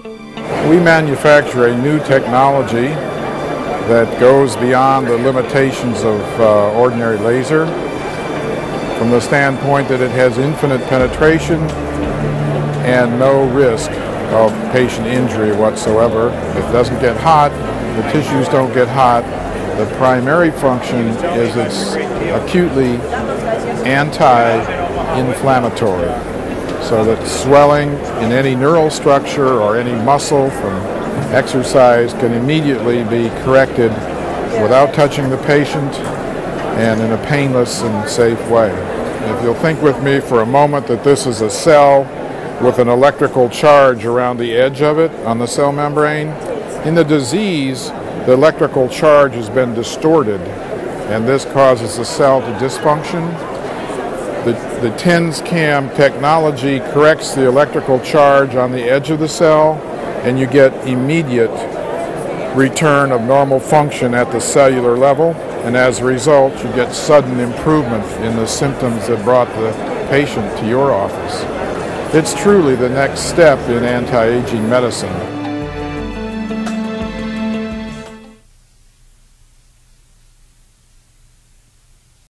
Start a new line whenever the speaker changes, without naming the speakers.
We manufacture a new technology that goes beyond the limitations of ordinary laser from the standpoint that it has infinite penetration and no risk of patient injury whatsoever. It doesn't get hot, the tissues don't get hot. The primary function is it's acutely anti-inflammatory, so that swelling in any neural structure or any muscle from exercise can immediately be corrected without touching the patient and in a painless and safe way. If you'll think with me for a moment that this is a cell with an electrical charge around the edge of it on the cell membrane. In the disease, the electrical charge has been distorted, and this causes the cell to dysfunction. The TENS-CAM technology corrects the electrical charge on the edge of the cell, and you get immediate return of normal function at the cellular level, and as a result, you get sudden improvement in the symptoms that brought the patient to your office. It's truly the next step in anti-aging medicine.